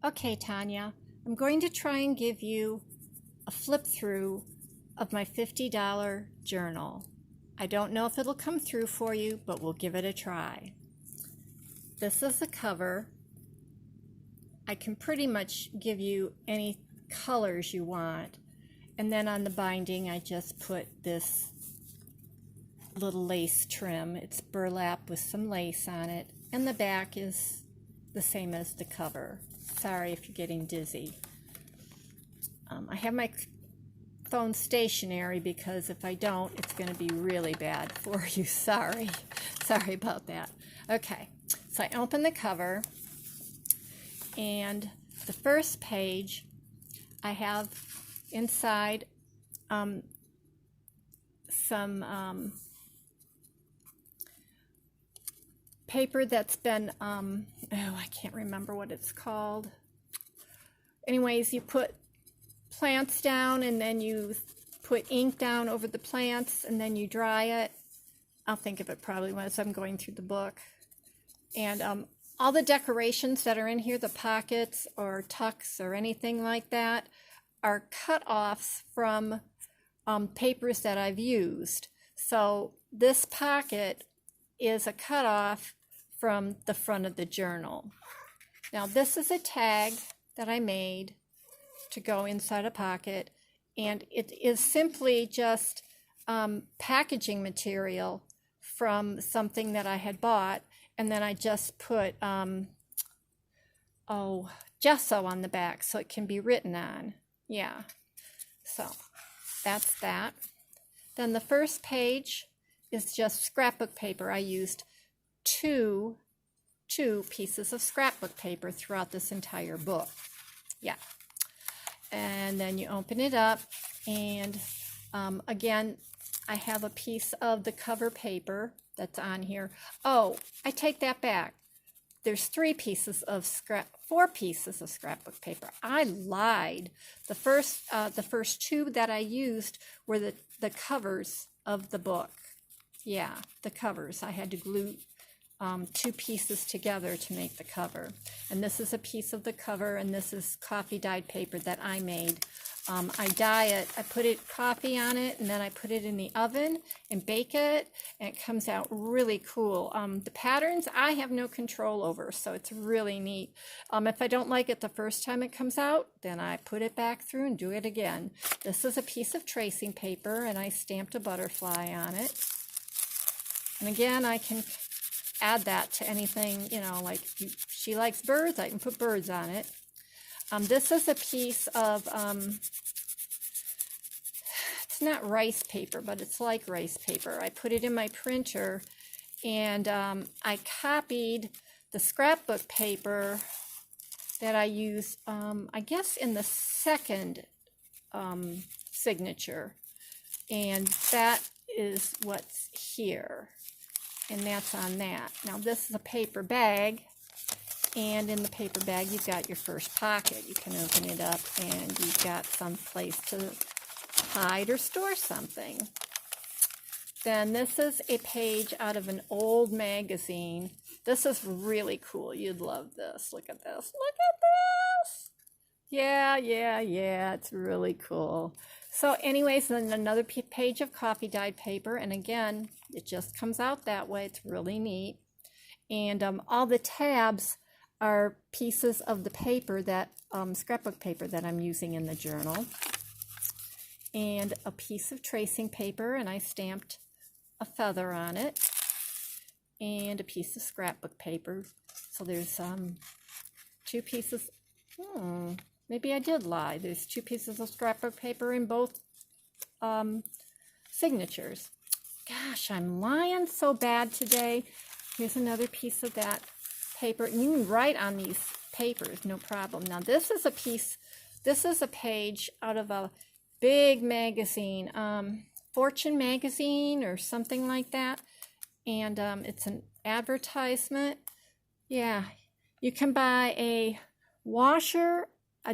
Okay, Tanya, I'm going to try and give you a flip through of my $50 journal. I don't know if it'll come through for you, but we'll give it a try. This is the cover. I can pretty much give you any colors you want. And then on the binding, I just put this little lace trim. It's burlap with some lace on it. And the back is the same as the cover. Sorry if you're getting dizzy. I have my phone stationary because if I don't, it's going to be really bad for you. Sorry about that. Okay, so I open the cover, and the first page I have inside some paper that's been, I can't remember what it's called. Anyways, you put plants down and then you put ink down over the plants and then you dry it. I'll think of it probably as I'm going through the book. And all the decorations that are in here, the pockets or tucks or anything like that, are cut-offs from papers that I've used. So this pocket is a cut-off from the front of the journal. Now this is a tag that I made to go inside a pocket, and it is simply just packaging material from something that I had bought, and then I just put gesso on the back so it can be written on. Yeah, so that's that. Then the first page is just scrapbook paper. I used two pieces of scrapbook paper throughout this entire book. Yeah. And then you open it up, and again, I have a piece of the cover paper that's on here. Oh, I take that back. There's four pieces of scrapbook paper. I lied. The first two that I used were the covers of the book. Yeah, the covers. I had to glue two pieces together to make the cover. And this is a piece of the cover, and this is coffee dyed paper that I made. I dye it, I put coffee on it, and then I put it in the oven and bake it, and it comes out really cool. The patterns I have no control over, so it's really neat. If I don't like it the first time it comes out, then I put it back through and do it again. This is a piece of tracing paper, and I stamped a butterfly on it. And again, I can add that to anything, like she likes birds, I can put birds on it. This is a piece of, it's not rice paper, but it's like rice paper. I put it in my printer, and I copied the scrapbook paper that I used, I guess in the second signature, and that is what's here. And that's on that. Now this is a paper bag, and in the paper bag you've got your first pocket. You can open it up and you've got some place to hide or store something. Then this is a page out of an old magazine. This is really cool. You'd love this. Look at this. Look at this. Yeah, it's really cool. So anyways, then another page of coffee dyed paper, and again, it just comes out that way. It's really neat. And all the tabs are pieces of the paper that, scrapbook paper that I'm using in the journal. And a piece of tracing paper, and I stamped a feather on it. And a piece of scrapbook paper. So there's two pieces. Maybe I did lie. There's two pieces of scrapbook paper in both signatures. Gosh, I'm lying so bad today. Here's another piece of that paper. You can write on these papers, no problem. Now this is a page out of a big magazine, Fortune magazine or something like that. And it's an advertisement. Yeah, you can buy a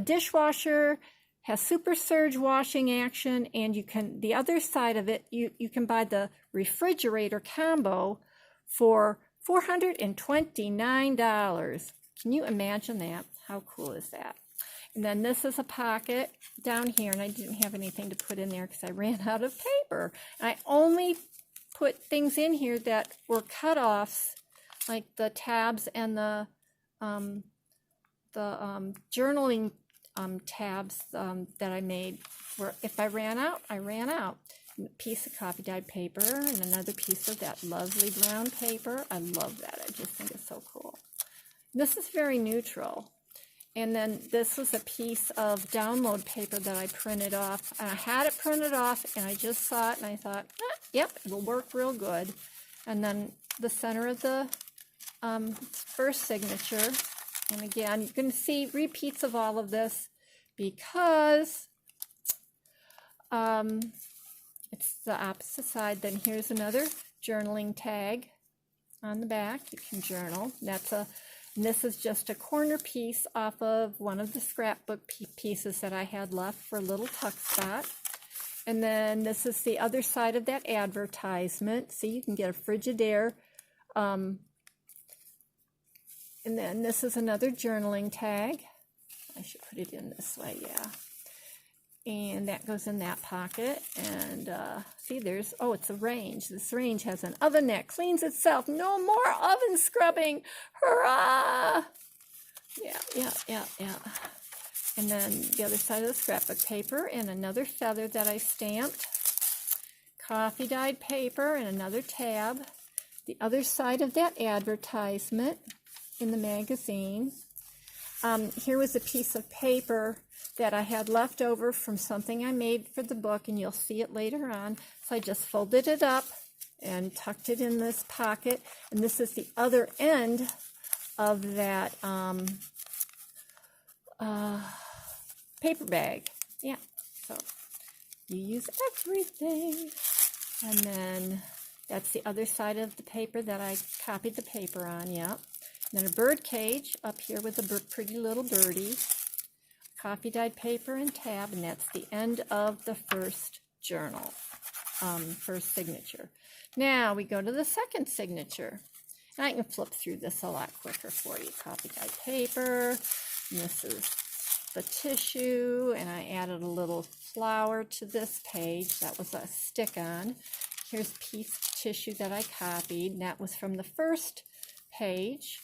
dishwasher, has super surge washing action, and the other side of it, you can buy the refrigerator combo for $429. Can you imagine that? How cool is that? And then this is a pocket down here, and I didn't have anything to put in there because I ran out of paper. And I only put things in here that were cut-offs, like the tabs and the journaling tabs that I made. Where if I ran out, I ran out. A piece of coffee dyed paper and another piece of that lovely brown paper. I love that. I just think it's so cool. This is very neutral. And then this was a piece of download paper that I printed off. And I had it printed off, and I just saw it, and I thought, yep, it'll work real good. And then the center of the first signature. And again, you're going to see repeats of all of this because it's the opposite side. Then here's another journaling tag on the back. You can journal. And this is just a corner piece off of one of the scrapbook pieces that I had left for a little tuck spot. And then this is the other side of that advertisement. See, you can get a Frigidaire. And then this is another journaling tag. I should put it in this way, yeah. And that goes in that pocket. And see, it's a range. This range has an oven that cleans itself. No more oven scrubbing. Hurrah! Yeah. And then the other side of the scrapbook paper and another feather that I stamped. Coffee dyed paper and another tab. The other side of that advertisement in the magazine. Here was a piece of paper that I had left over from something I made for the book, and you'll see it later on. So I just folded it up and tucked it in this pocket. And this is the other end of that paper bag. Yeah, so you use everything. And then that's the other side of the paper that I copied the paper on, yeah. And then a bird cage up here with a pretty little birdie. Coffee dyed paper and tab, and that's the end of the first journal, first signature. Now we go to the second signature. And I can flip through this a lot quicker for you. Coffee dyed paper, and this is the tissue, and I added a little flower to this page. That was a stick-on. Here's a piece of tissue that I copied, and that was from the first page,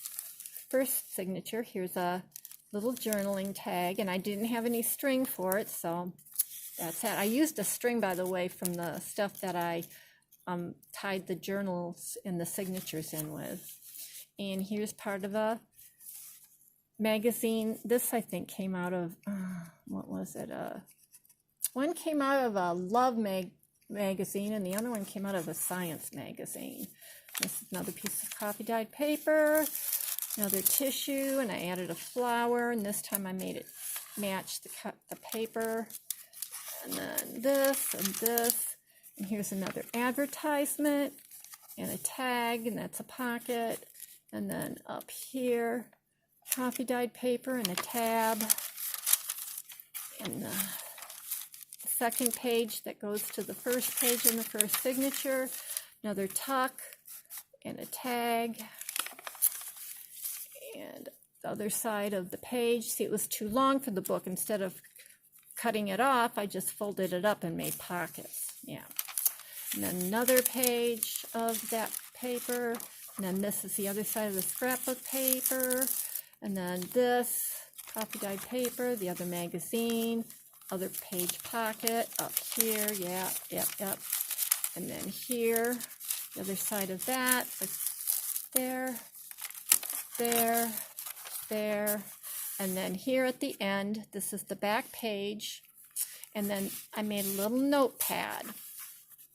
first signature. Here's a little journaling tag, and I didn't have any string for it, so that's that. I used a string, by the way, from the stuff that I tied the journals and the signatures in with. And here's part of a magazine. This, I think, came out of, what was it? One came out of a Love magazine, and the other one came out of a Science magazine. This is another piece of coffee dyed paper. Another tissue, and I added a flower, and this time I made it match the paper. And then this and this. And here's another advertisement and a tag, and that's a pocket. And then up here, coffee dyed paper and a tab. And the second page that goes to the first page in the first signature. Another tuck and a tag. And the other side of the page, see, it was too long for the book. Instead of cutting it off, I just folded it up and made pockets. Yeah. And then another page of that paper. And then this is the other side of the scrapbook paper. And then this, coffee dyed paper, the other magazine, other page pocket up here. Yeah, yep. And then here, the other side of that, there, and then here at the end, this is the back page, and then I made a little notepad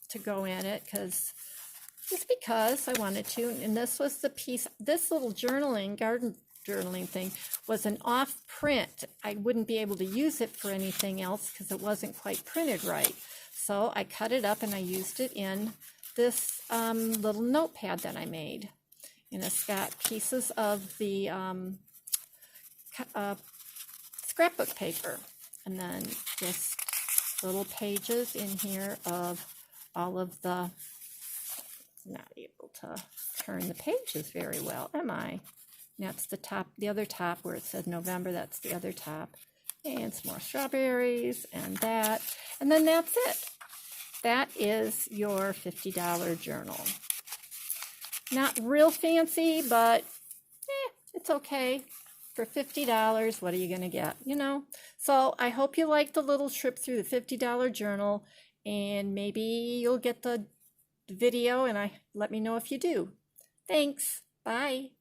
to go in it just because I wanted to. And this was the piece, this little garden journaling thing was an off print. I wouldn't be able to use it for anything else because it wasn't quite printed right. So I cut it up and I used it in this little notepad that I made. And it's got pieces of the scrapbook paper, and then just little pages in here of all of the, not able to turn the pages very well, am I? That's the top, the other top where it said November, that's the other top. And some more strawberries and that. And then that's it. That is your $50 journal. Not real fancy, but it's okay. For $50, what are you going to get, you know? So I hope you liked the little trip through the $50 journal, and maybe you'll get the video and let me know if you do. Thanks. Bye.